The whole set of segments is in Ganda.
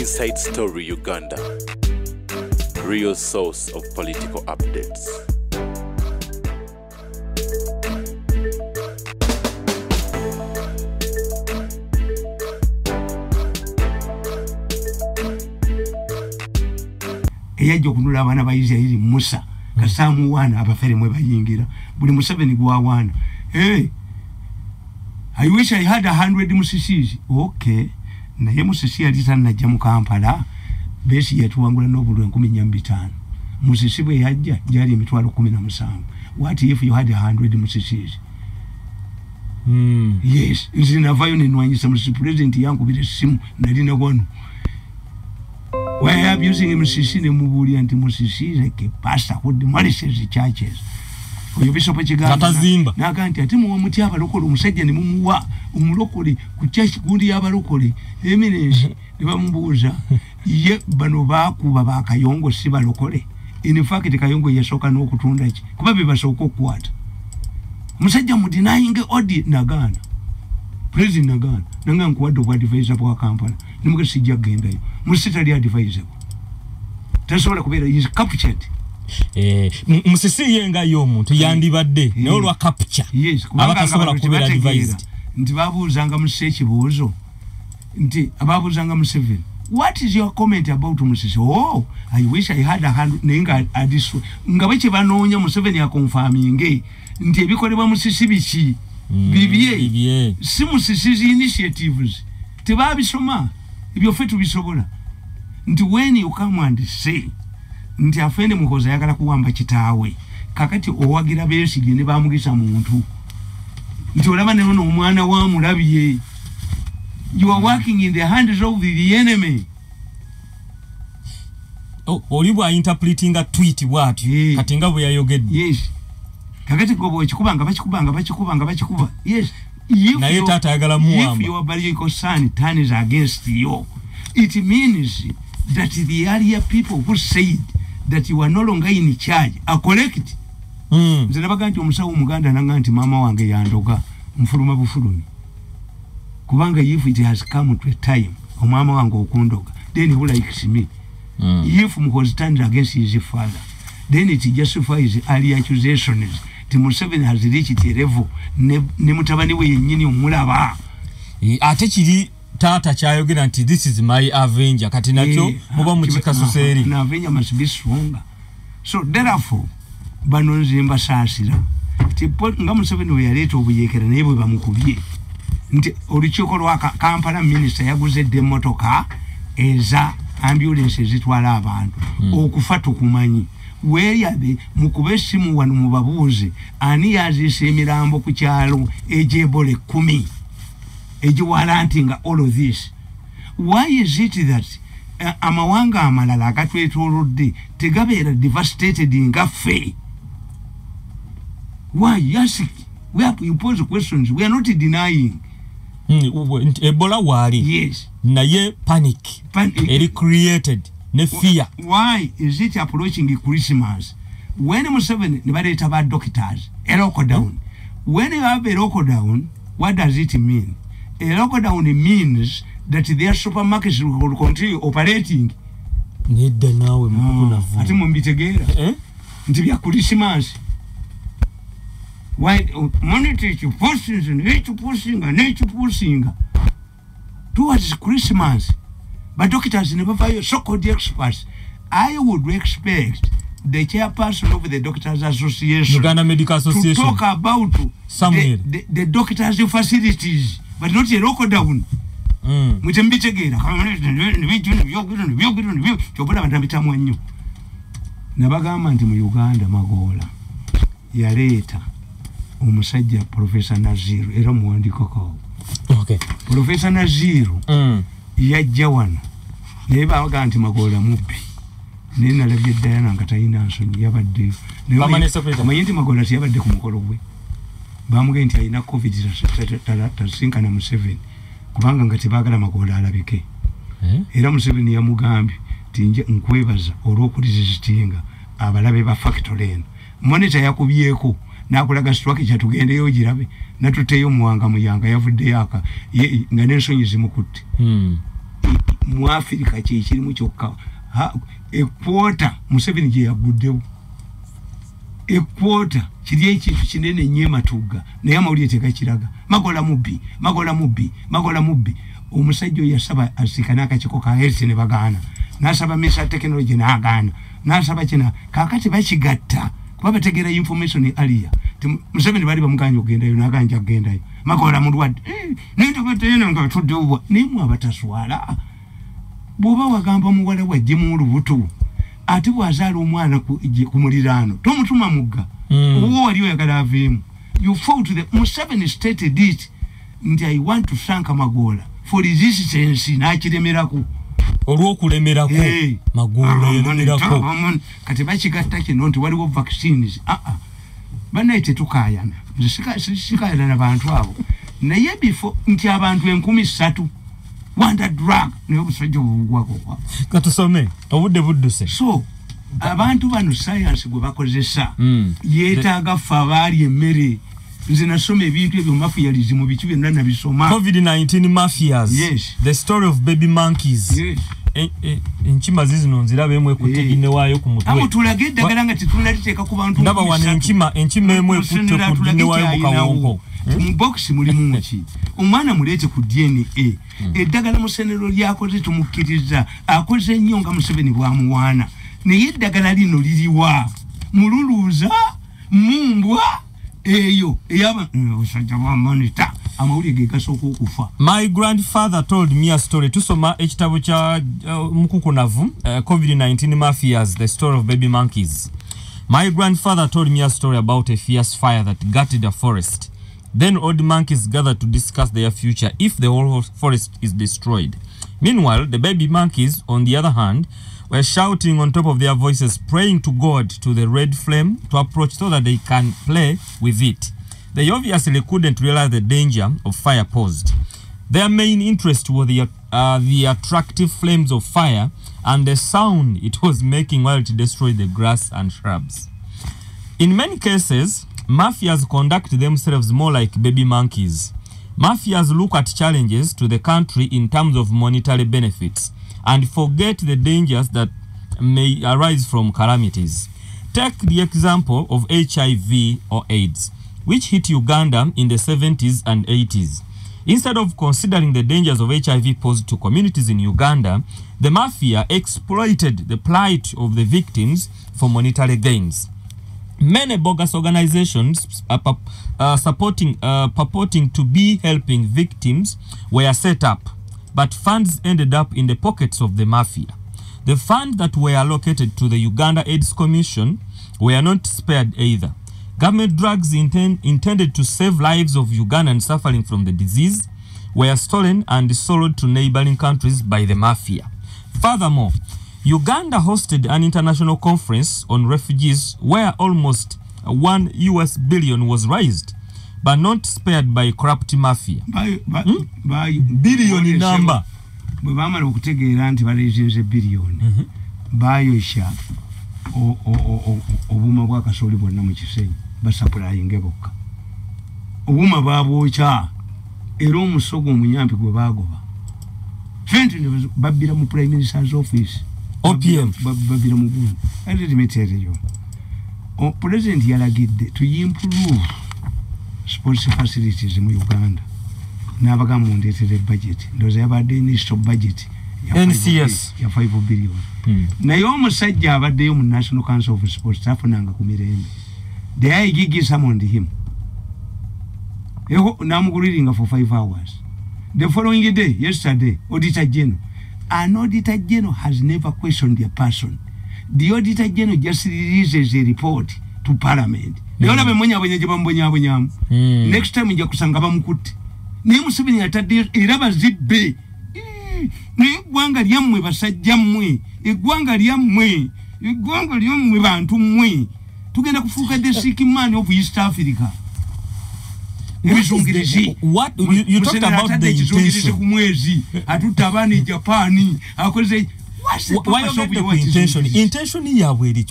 Inside Story Uganda, real source of political updates. Eyajo kunula abana ba Israeli Musa kasamu wana abafere mwe bayingira buli Museveni gwa wana I wish I had 100 musisizi. Okay. Na ye musisi alitana na jamu Kampala besi yatuwangula n'obulwe 15. Musisi bwe yajja jali emitwalo 17. What if you had 100 musisizi? Yes, nzinavayo nenwanyisa musisi president yangu bile simu nalina wanu. Why are you using musisi ne mubuli anti musisi like pastor who demolishes the churches? Oyobisopo kigamba nakanti ati mu muti abalokole omusajja ne mumuwa omulokole ku church gundi yabalokole eminensi nibamubuuza ye bano baakuba bakayongo si balokole. In fact kayongo yesoka n'okutunda ki kuba bibasooka okukwata omusajja mu denying odi nagana president nagana nanga nkuwadde obwa advisor bwa Kampala nimugasi gendayo musitali advisor tasobola kubeera is captured. Musisi yenga y'omuntu yandibadde n'olwa capture abatasobola kubeera advised nti babuuzanga musisi ekibuuzo nti ababuuzanga Museveni what is your comment about Musisi? Oh, I wish I had 100 nenga adisu nga bwe banoonya Museveni akonfirminge nti ebikolebwa Musisi biki bibye si Musisi initiatives tebabisoma ebyo fetu bisobola nti when you come and say nti afende mukoza yakala kuwamba kitaawe kakati owagira besigye ne bamugisa muntu nti olaba ne ono omwana wa mulabiye. You are working in the hands of the enemy. Olibwa interpreting a tweet what katinga bwe yayogedde. Yes, kakati gobo ekikubanga bakikuba. Yes, na ye tata ayagala muwamba. If your biological son turns against you, it means that the earlier people who said that you are no longer in charge are correct. Nze nabaga nti omusawo Muganda nanga nti mama wange yandoga mfuluma bufulumi kubanga if it has come to a time omama wange okundoga then he likes me. If Muhozi turned against his father then it justifies early accusations. Museveni has reached a level ne mutabani we yennyini omulaba ate kiri tata kyayogera nti this is my avenger kati nakyo muba mu kikasoseri na avenger must be stronger. So therefore bano nzimba saasira tipo nga Museveni we yaleeta obuyekera naye bwe bamukubye nti olukiiko lwa Kampala minister yaguze demotoka eza ambulance zitwala abantu okufa tukumanyi weyabe mukube simu wano mubabuuze ani yazise emirambo ku kyalo ejebole 10 ejiwalantinga all of this. Why is it that amawanga amalala agatwetoolodde tegabeera devastated ngaffe? Why? Yes, we have to impose questions. We are not denying. Ebola wali. Yes. Na ye panic. It created ne fear. Why is it approaching Christmas? When Museveni nebaleta ba doctors, a lockdown. When you have a lockdown, what does it mean? A lockdown means that their supermarkets will continue operating. Nidde nawe mukuna vu. Ati mumbitegera. Nti bya Christmas. Why monitor to pushing towards Christmas? But doctors never fire so-called experts. I would expect the chairperson of the Doctors Association, Uganda Medical Association, to talk about the doctors' facilities, but not a lockdown. Mutembitegera. Chobola bantabitamu nnyo. Nabagamba nti mu Uganda magola yaleeta omusajja Professor Naziru era muwandiko ko. Okay. Professor Naziru yajja wano naye bawaga nti magola mubbi naye nalabye Diana nga talina nsonyi yabaddeyo naye nti magola tiyabadde ku mukolo gwe bamugee nti alina covid tasinkana Museveni kubanga nga tebaagala magola alabike era Museveni yamugambye ti nje nkwebaza olw'okulizizitinga abalabe ba factory eno monitor yakubyeko nakulaga structure kyatugendeyo girabe natuteyo muwanga muyanga yavudde yaka nga n'ensonyi zimukutte mu Africa kyekirimu kyokka ekwota Museveni gye yaguddewo ekwota kiri ekintu kinene nnyo Matuga naye amawulire tegakiraga magola mubbi omusajja oyo yasaba asikana akakiko ka health ne bagaana nasaba mesa technology n'agaana nasaba kina kakati bakigatta kuba bategeera information earlier Museveni bali bamuganja ogendayo n'aganja agendayo magola mulwadde nento batena nga tuddewo nimwe abataswala bwoba wagamba muwala wajje mu lubuto ate bwazaala omwana ku muliraano tomutuma mugga owo wali oyagala aveemu you fought the Museveni stated it nti I want to thank Magola for resistance n'akiremerako olw'okulemerako Magola yeremerako kati bakigatta kino nti waliwo vaccines bannaye tetukaayana sikayana n'abantu abo naye before nti abantu 3,000 wanda drug niyo busajja obugwako katusome obudde budduse so abantu bano science gwe bakozesa yeetaaga ffe abaali emmere nze nasoma ebintu ebyo mafialism biki byonna nabisoma COVID-19 mafias. Yes. The story of baby monkeys. Yes. Enkima zizino nzirabe emwe ekutte ginnewayo ku mutwe amutulage eddagala nga tetunaliteeka ku bantu ndaba wana enkima emwe ekutte ku ginnewayo mu kawonko mu box mulimu ki omwana muleete ku DNA eddagala musenero lyakoze tumukkiriza akoze nnyo nga Museveni bwamuwaana naye eddagala lino liriwa mululuuza mumbwa eyo eyaba osajja wa monitor amawulire gegasooka okufa. My grandfather told me a story tusoma ekitabo kya mukukunavu COVID-19 mafias, the story of baby monkeys. My grandfather told me a story about a fierce fire that gutted a forest. Then old monkeys gathered to discuss their future if the whole forest is destroyed. Meanwhile, the baby monkeys, on the other hand, were shouting on top of their voices, praying to God, to the red flame, to approach so that they can play with it. They obviously couldn't realize the danger of fire posed. Their main interest was the attractive flames of fire and the sound it was making while it destroyed the grass and shrubs. In many cases, mafias conduct themselves more like baby monkeys. Mafias look at challenges to the country in terms of monetary benefits and forget the dangers that may arise from calamities. Take the example of HIV or AIDS, which hit Uganda in the 70s and 80s. Instead of considering the dangers of HIV posed to communities in Uganda, the mafia exploited the plight of the victims for monetary gains. Many bogus organizations purporting to be helping victims were set up, but funds ended up in the pockets of the mafia. The funds that were allocated to the Uganda AIDS Commission were not spared either. Government drugs intended to save lives of Ugandans suffering from the disease were stolen and sold to neighboring countries by the mafia. Furthermore, Uganda hosted an international conference on refugees where almost $1 billion was raised, but not spared by corrupt mafia. Billion number. Bwebamala okutegeera nti baleezinze billion bayosha obuma bwa kasooli bwonna mu kisenyi basapulaayinge bokka obuma baabwokya era omusogo omunyampi gwe baagoba fenti babbira mu prime minister's office OPM babbira mu gundu alitimeteereyo president yalagidde to improve sports facilities mu Uganda n'abagamba mundeetere budget ndoza yabadde initial budget NCS ya 5 billion naye omusajja abaddeyo mu National Council of Sports tafunanga ku mirembe the gigi summoned him namuguliringa for 5 hours. The following day, yesterday, Auditor General, an Auditor General has never questioned a person. The Auditor General just releases a report to Parliament. Next time nja kusanga bamukutte. Naye Museveni yatadde era bazibbe. Eggwanga lyammwe basajja mmwe, eggwanga lyammwe bantu mmwe. Tugenda kufuuka the sick man of East Africa. What you talked about the intention. Atutabani Japani. Why you get the intention? Intention yabwe eri.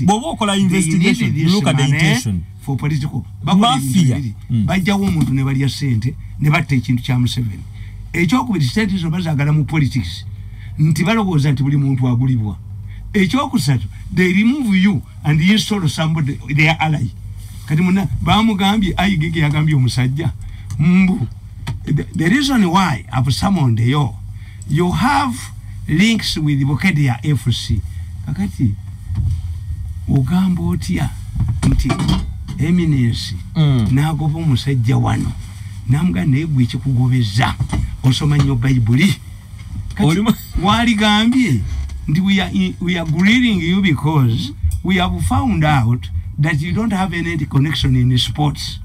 Bobo okola investigation. You look at the intention. For political mafia. Bajawo omuntu ne bali ya sente ne batte ekintu kya Museveni. Ekyokubiri sente zo bazagala mu politics. nti balowooza nti buli muntu agulibwa. Ekyokusatu, they remove you and install somebody their ally. Kati muna bamugambye ayigege yagambye omusajja mbu. The reason why I've summoned you have links with Gavuuddeyo FC. Kakati ogamba otya nti eminence nagoba omusajja wano namuga negwe ekikugobeza osoma nnyo Bayibuli. Wali gambye nti we are greeting you because we have found out that you don't have any connection in sports.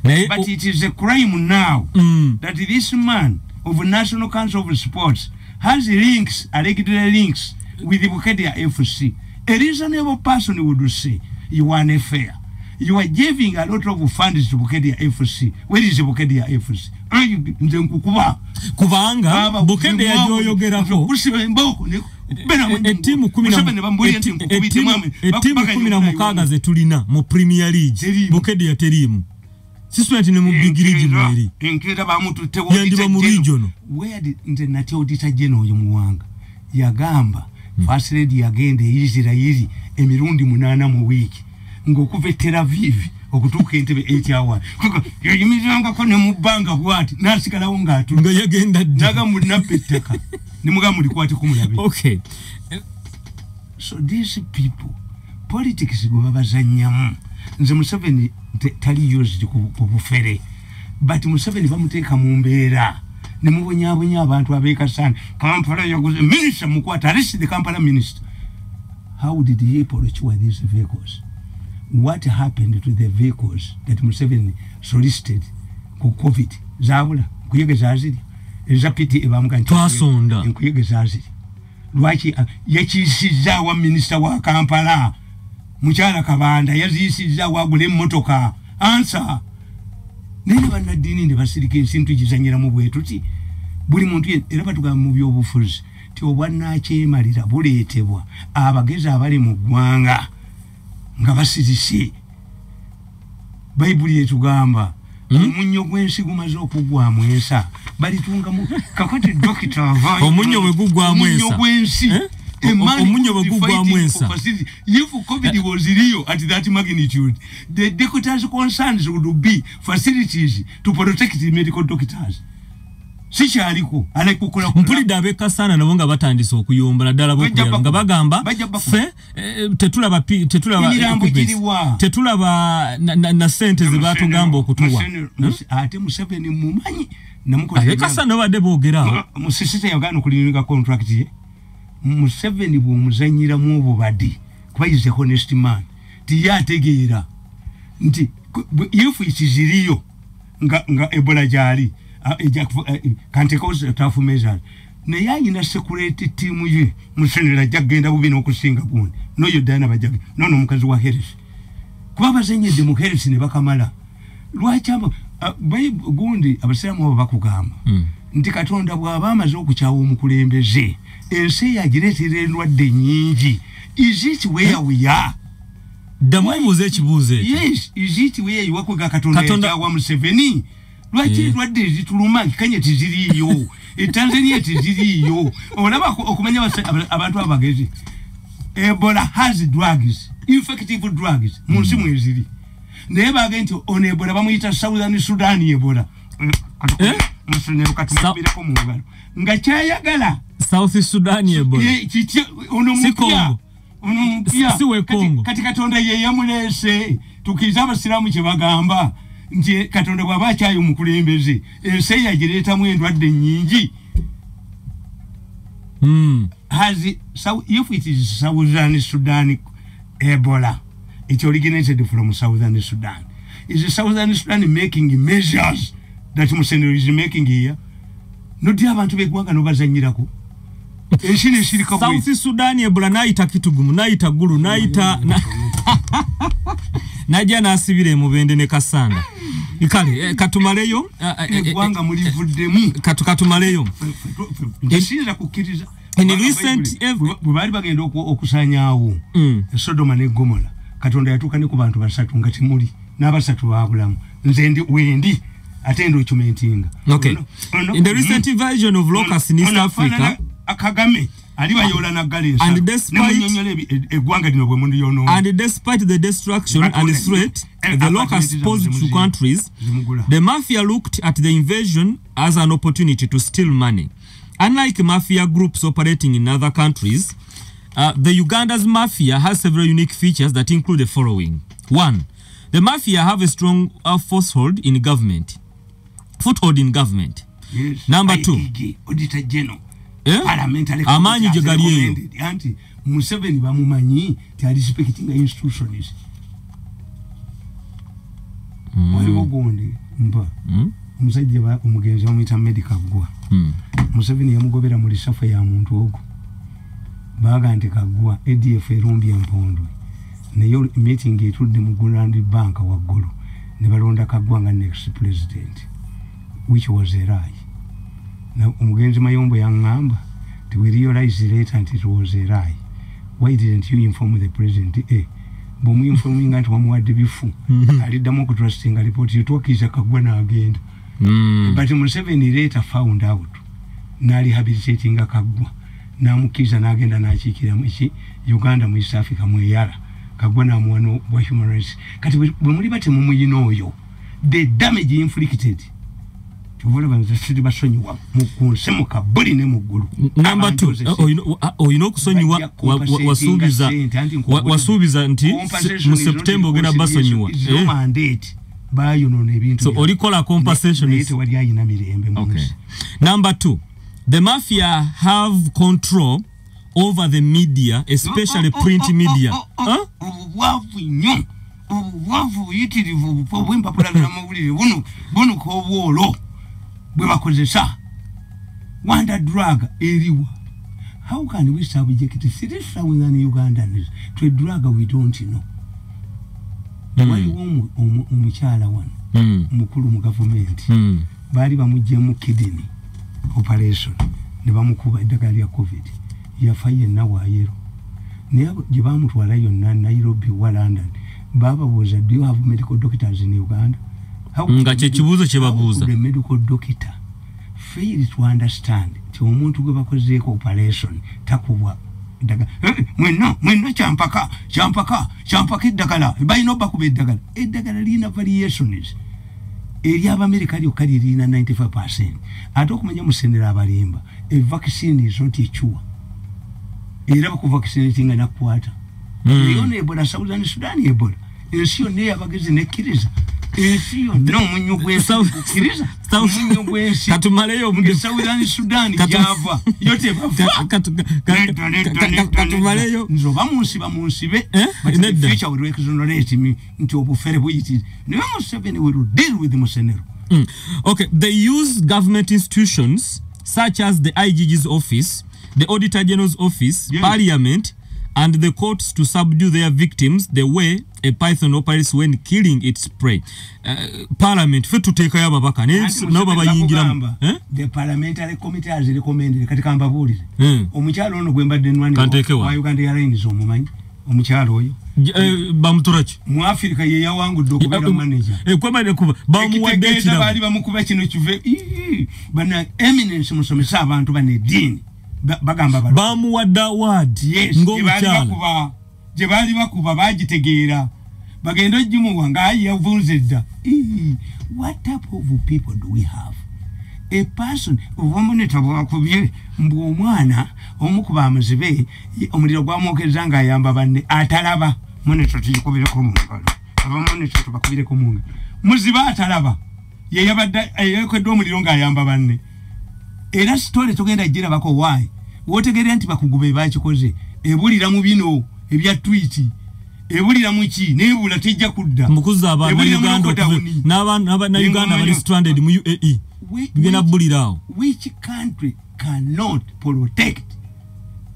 But it is a crime now that this man of National Council of Sports has links, alleged links with the Gavuuddeyo FC. A reasonable person would say you are unfair. You are giving a lot of funds to Gavuuddeyo FC. Where is the Gavuuddeyo FC? Kubanga Gavuuddeyo yajoyogerako etimu 16 zetulina mu Premier League Gavuuddeyo terimu. Siswenti ne mu bigiriji mweri. Enkira bamutu tewo yandiba mu region. Where did international auditor general yomuwanga yagamba first lady yagende Israeli emirundi 8 mu wiki ngokuva Tel Aviv okutuuka entebe 8 hours. Yayimizanga ko ne mubanga bwati nasikalawo ngatu nga yagenda daga mu napettaka nimuga muli kwati kumulabe. Okay. So these people politics go babazanyamu. Nze Museveni tali used ku bufere but Museveni bamuteka mu mbeera ne mubonyabonya abantu abeka sana Kampala yaguze minister mukwata arrest the Kampala minister. How did he approach with these vehicles? What happened to the vehicles that Museveni solicited ku COVID? Zabula kuyege zaziri ezapiti ebamuka twasonda kuyege zaziri lwaki yakisiza wa minister wa Kampala Muchala Kabanda yazisiza wagule motoka answer nene banadini ne basirike nsintu gizanyira mu bwetuti buli muntu era batuga mu byobufuzi ti obwana achemalira buleetebwa abageza abali mu gwanga nga basizisi Bayibuli etugamba omunyo gwensi gumaze okugwa mwesa bali tunga mu kakati dokita avayo omunyo we gugwa mwesa omunyo gwensi omunyo bagugwa mwensa. If COVID was real at that magnitude, the doctors' concerns would be facilities to protect the medical doctors. Sicha aliko alikukola mpulida abeka sana nabo nga batandise okuyomba naddala bokuyamba nga bagamba fe tetulaba na sente ze batugamba okutuwa ate Museveni mumanyi namukola abeka sana badde boogera musisite yagano kulininga contract ye Museveni bw'omuzanyira mu obubadi kuba is a honest man tiyategeera nti if it is real nga Ebola jali kantekoze tafu measure naye ayina security team ye musenera jagenda bubino okusinga kundi no yodana bajage nono mukazi wa Harris kuba bazanyide mu Harris ne bakamala lwaki abo gundi abasiramu abo bakugamba nti Katonda bw'aba amaze okukyawa omukulembeze ensi yagireetera endwadde nyingi. Is it where we are? Damubuze ekibuuzo ekyo. Yes, is it where you are? Katonda yakyawa Museveni lwaki endwadde zituluma Kenya tiziriiyo Tanzania tiziriiyo olaba okumanya abantu abagezi Ebola has drugs, effective drugs munsi mweziri naye baage nti ono Ebola bamuyita Southern Sudan Ebola musenero katumabire ko mungalo nga kyayagala South Sudan Ebola ono mupya siwe Kongo kati Katonda ye yamulese tukiza abasiramu kye bagamba nti Katonda bw'aba akyayo omukulembeze ensi yagireeta mu endwadde nyingi. If it is Southern Sudan Ebola, it originated from Southern Sudan. Is Southern Sudan making measures that Museveni is making here? No dia abantu begwanga no bazanyirako. Enshine shirika South Sudan Ebola naita kitugumu naita gulu naita najja nasibire mu bende ne kasanda ikale katumaleyo egwanga mulivuddemu katumaleyo ndashira kukiriza in recent bali bagenda okusanyaawo Sodoma ne Gomora Katonda yatuka ne ku bantu basatu ngati muli n'abasatu babulamu nze ndi wendi atendo documentinga. Okay. In the recent invasion of locusts in East Africa, Kagame aliwa yola na galensa and despite the destruction and the threat the locusts posed to countries, the mafia looked at the invasion as an opportunity to steal money. Unlike mafia groups operating in other countries, the Uganda's mafia has several unique features that include the following. 1. The mafia have a strong foothold in government. Yes. Number 2. Auditor General. Amanyi jegaliyo. Anti Museveni bamumanyi ti respecting institutions. Waliwo gondi mba. Musajja ba umugenzi wamwita medical gwa. Museveni yamugobera mu lisafa ya muntu ogo. Baga nti kagwa ADF erumbi empondo. Neyo meeting etudde mu Grand Bank waggulu. Ne balonda kagwa nga next president. Which was a lie. Now, umugenzi mayombo yangamba, we realized later that it was a lie. Why didn't you inform the president? Bomu informing that one word before. I did the trusting a report. You talk is a Kagwana again. But Museveni later found out. Na rehabilitating a Kagwa. Na mukiza na agenda na chikira mwishi. Uganda mu East Africa mu yara. Kagwana mwano wa human rights. Kati bumuli bate mu muyino yo. The damage inflicted. Number 2, wasubiza nti mu September ogenda basonyiwa. So olikola compensation. Okay. Number 2, the mafia have control over the media, especially print media. Wanda drug eriwa. How can we subject 3,000 Ugandans to a drug we don't know? Wali omukyala wano mukulu mu government bali bamujje mu kidney operation ne bamukuba eddagala lya COVID yafaye nawayero ne gye bamutwala yonna Nairobi wa London baba boza, do you have medical doctors in Uganda? Nga chekibuzo chebabuza. The medical doctor failed to understand ti omuntu gwe bakozeeko operation takubwa daga mweno champaka eddagala bayino bakuba eddagala lina variations eri America lyo kali lina 95%. Ate okumanya musendera abalimba a vaccine is not a cure. Era baku vaccinating na kwata yone Ebola Southern Sudan Ebola ensiyo ne abagezi nekiriza ensiyo no munyu gwesa kiriza munyu gwesi katumaleyo mu Southern Sudan Java yote bafa katumaleyo nzo bamunsibe but the future will exonerate me into obufere buyiti ne Museveni will deal with Musenero. Okay, they use government institutions such as the IGG's office, the Auditor General's office, Parliament, and the courts to subdue their victims the way a python operates when killing its prey. Parliament fit to take care of Babaka. No Baba Yingiram. The parliamentary committee has recommended Katikamba Buri. Omuchalo no Gwemba Denwani. Why you can't arrange so mumai? Omuchalo. Bamturach. Mu Africa ye yawangu dokumenta manager. Kwema de kuba. Bamu wadeti na. Bali bamukuba kino chuve. Bana eminence musomesa abantu bane dini. Bagamba balo. Bamu wada wad. Yes. Ngomuchala. Jebali bakuba bagitegeera. Bagendo jimu wanga yavunzedda. What type of people do we have? A person uvomoneta bwakubye mbu omwana omukuba amazibe omuliro gwamokeza nga ayamba banne atalaba moneta tukubire ko mungalo abamoneta tubakubire ko munga muziba atalaba ye yabadda yekodde omuliro nga ayamba banne era story tugenda jira bako why wotegere nti bakugube bakikoze ebulira mu bino ebya tweet ebulira muki nebula tejja kudda mukuza abantu Uganda na Uganda bali stranded mu UAE bigena bulirao. Which country cannot protect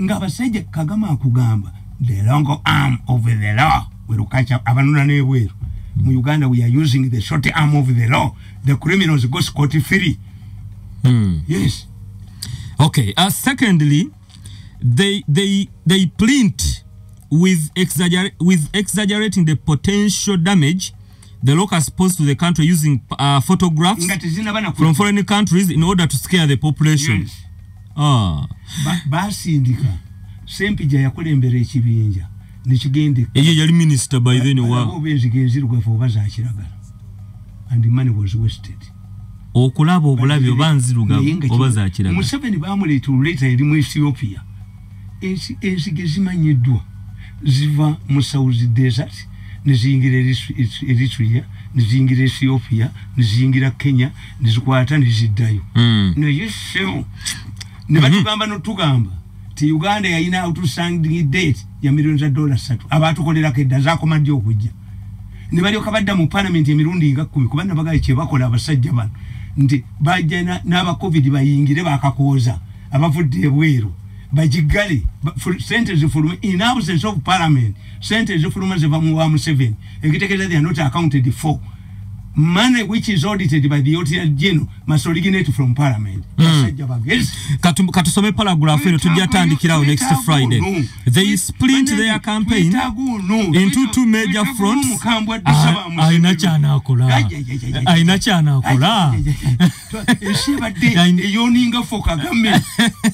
ngabasajja Kagama akugamba the long arm of the law will catch up abanuna nebweru mu Uganda we are using the short arm of the law. The criminals go scot free. Yes. Okay, secondly, they print with exaggerating the potential damage the locusts pose to the country using photographs from foreign countries in order to scare the population. basindika Sempija yakulembera ekibinja nikigende yali minister by then obenzigenziro kwefo baza kiragala and the money was wasted okulaba obulabi obanziruga obaza kiragala Museveni bamuleeta uleta eri mu Ethiopia ensigezimanyiddwa ziva mu South Desert niziyingira Eritrea niziyingira Ethiopia niziyingira Kenya nizikwata niziddayo naye sewo ne batugamba notugamba ti Uganda yayina outstanding debt ya millions of dollars abatukolera kedda zakomandyo okujja ne bali okabadda mu parliament ya Mirundi nga 10 kubana bagaye kye bakola abasajja bano ndi bajja n'aba covid bayingire bakakoza abavudde ebweru bajigale centers from in absence of parliament centers from wa Museveni ekitekeza they are not accounted for money which is audited by the Auditor General must originate from parliament. Katusome paragraph eno tujatandikirawo next Friday. They split their campaign into two major fronts. Aina chana akola. Yoninga foka game.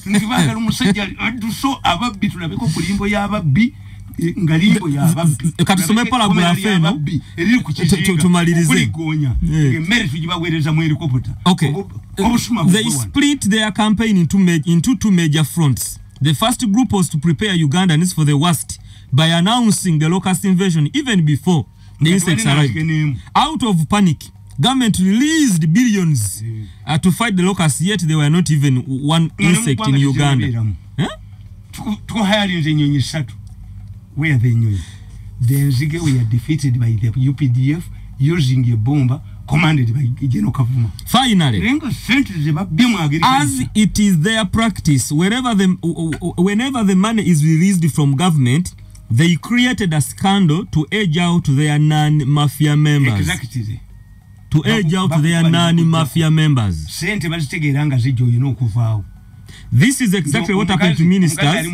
Ngibaga umusajja aduso ababbi tulabeko kulimbo ya ababbi. Ngalimbo ya ababbi katusome paragraph eno tumalirize ngemmere tujibawereza mu helicopter. Okay. They split their campaign into two major fronts. The first group was to prepare Ugandans for the worst by announcing the locust invasion even before the insects arrived. Out of panic, government released billions to fight the locusts, yet there were not even one insect in Uganda. Where they knew the Nzige were defeated by the UPDF using a bomb commanded by General Kavuma. Finally, as it is their practice, whenever the money is released from government, they created a scandal to edge out their non-mafia members. Exactly. To edge out their non-mafia members. This is exactly what happened to ministers.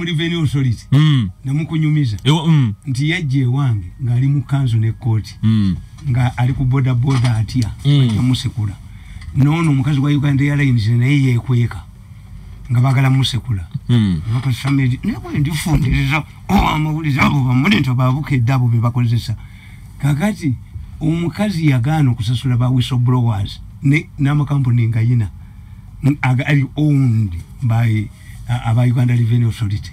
Nti yaje wange ngali mu kanzo ne koti nga ali ku boda atia ya musekula nono mukazi wa Uganda Airlines naye yekweka nga bagala musekula bako family neko ndifundiriza amawuliza abo bamulento babuke dabo bebakozesa kakati omukazi yagano kusasula ba whistleblowers ne n'amakampuni ngayina ari owned by aba Uganda Revenue Authority.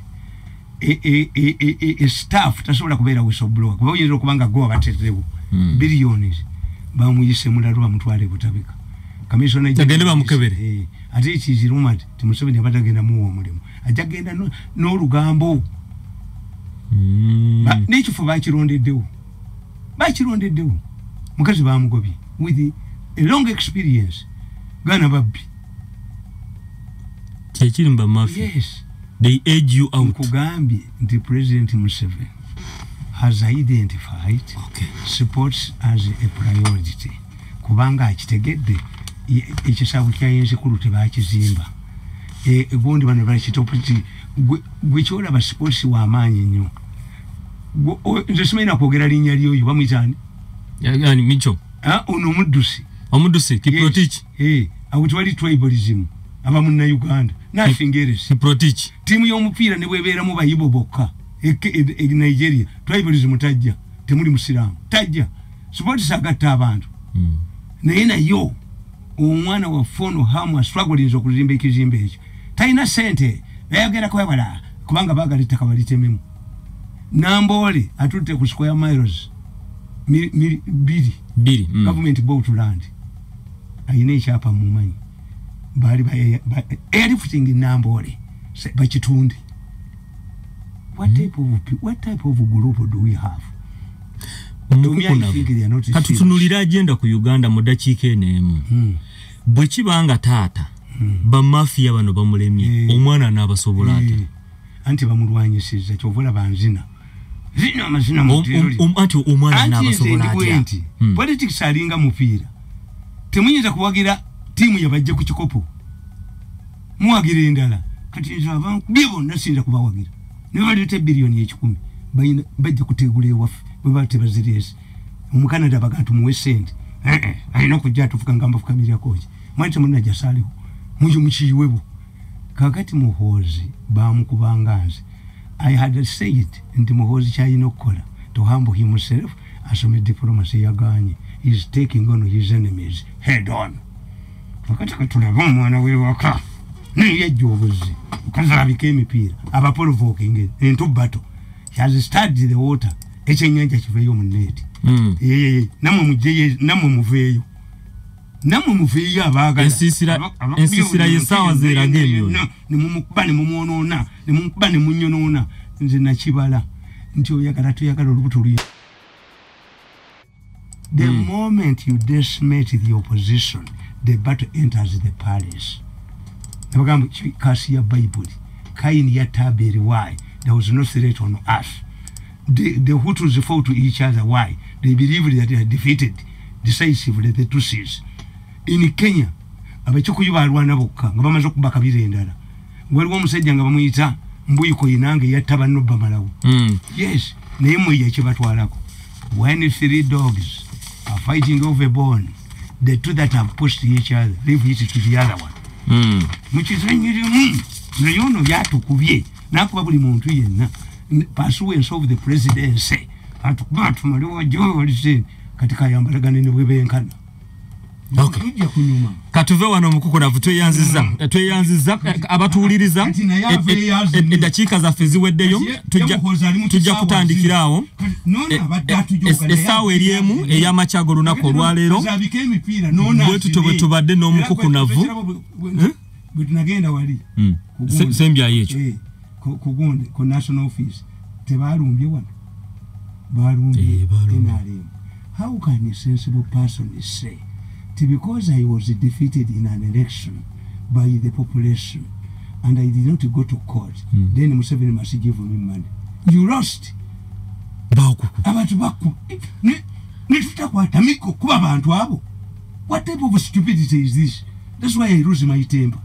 Staff tasobola kubeera whistleblower kuba oyinza kubanga go abaterewo billions bamuyise mulalo bamutwale butabika commissioner agende bamukebere ate ekiziruma ti Museveni abatagenda mu omulimu ajagenda n'olugambo n'ekifo bakirondeddewo mukazi bamugobye with a long experience gana babbi Chechirimba mafia. Yes. They edge you out. Mkugambi, the President Museveni has identified sports as a priority. Kubanga achitegedde ekisabu kya yenze kulute bakizimba. Gondi bano bakitopiti gwechola ba sports wa amanyi nnyo. Nze simena kwogera linnya lyoyo bamwitani? Yani Micho. Ono Omuddusi. Omuddusi Kiprotich. Awutwali tribalism. Aba munna Uganda nafingeresi Protich timu y'omupiira ne bwebera mu bayibo bokka Nigeria tribalism tajja temuli musiramu tajja sports agatta abantu naye nayo omwana wa fono hamu struggling okuzimba ekizimbe ekyo taina sente bayagera kwebala kubanga bagala ettaka balitememu Nambole atutte ku square miles biri government bought land ayina ekyapa mu manyi bali everything in Nambole bachitunde. What type of group do we have? Katutunulira agenda ku Uganda mu dakiika enemu bwe kibanga taata ba mafia bano bamulemye omwana n'abasobola ate anti bamulwanyisiza kyovola banzina zino amazina mutiroli anti omwana n'abasobola ate politics alinga mupiira temuyinza kuwagira timu yabajja ku kikopo muwagira endala kati nzo abantu bibo nasinza kubawagira ne balete billion y'ekikumi bayina bajja kutegula ewafu bwe batebazirese mu Canada bagantu mu West ayina kujja tufuka ngamba fukamira koji mwate munna jasaliho muju mukiyiwebo kakati muhozi bamukubanganze. I had said nti muhozi kyayina okukola to humble himself asome diplomacy yaganye. He's taking on his enemies head on. Kakati katulaba omwana wewaka niye jobuzi kaza became pira aba provoking into battle. He has studied the water ekyenyanja kiveyo mu net. Namwe mujeye namwe muveyo abaga ensisira yesawa zeragemyo ni mumukubane mumwonona ni mumukubane munyonona nze nakibala nti oyagala tuyagala olubuto luli. The moment you decimate the opposition, the battle enters the palace. Nabagamba kasi ya Bible kaini ya taberi. Why? There was no threat on us. The Hutus fought to each other. Why? They believed that they had defeated decisively the Tutsis. In Kenya, abachokuyuba alwana bokka nga bamaze okubaka birendala. Waliwo omusajja nga bamuyita Mbuyiko Inange yattaba Nobba Malawo. Yes, naye mwe yakibatwalako. When 3 dogs are fighting over a bone, the two that have pushed each other leave it to the other one. Mukizenyirimu naye ono yatukubye nakuba buli muntu yenna pursuance of the presidency atukuba tumaliwo jolise katika yambalagane ne bwebenkana. Okay. Katuve wano mukukonavu tweyanziza abatuuliriza eddakiika zaffe ziweddeyo tujja kutandikirawo essaawa eryemu ey'amakyago olunaku olwaleero bwe tubadde n'omukukunavu bwetunagenda wali sembyayo ekyo kugunde ku national office tebalumbye wano balumbye NRM. How can a sensible person say because I was defeated in an election by the population and I did not go to court, then Museveni must give me money? You lost. What type of stupidity is this? That's why I lose my temper.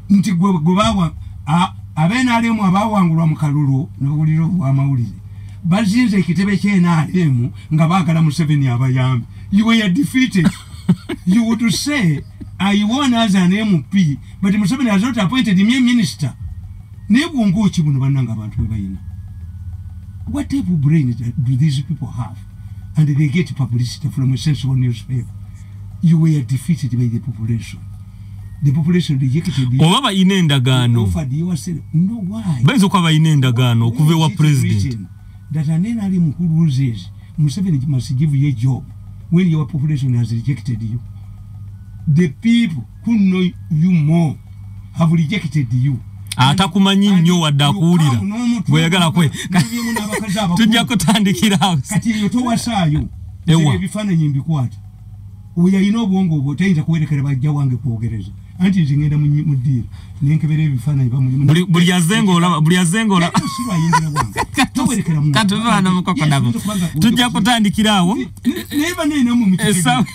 Nti gwebawa abenalemu abawangulwa mu kalulu n'obuliro bw'amawulire bazinze ekitebe ky'enalemu nga baagala Museveni abayambi. You were defeated. You would say, I won as an MP, but Museveni has not appointed me a minister. What type of brain do these people have? And they get publicity from a sensible newspaper. You were defeated by the population. The population rejected you. Oba inendagano. No, why? Benzo kwa inendagano kuvewa president. That an NRM who loses, Museveni must give you a job. When your population has rejected you, the people who know you more have rejected you. Atakumanyi nnyo wadda kuwulira bweyagala kwe tujja kutandikira kati yotowasaayo ebifaananyi mbikwata oyayina obwongo obwo tayinza kuwerekera bajja wange kwogereza anti nze ngenda mu ddiiro nenkebera ebifaananyi buli yazengola katuvana mukokonavu tujja kutandikirawo neba nina mu esawe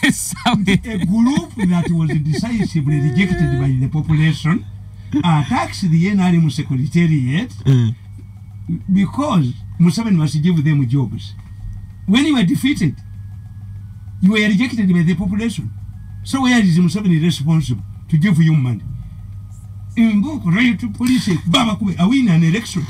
a group that was decisively rejected by the population attacks the NRM secretariat because Museveni must give them jobs. When you were defeated, you were rejected by the population. So where is Museveni responsible to give you money? In book, right to police, Baba, I win an election.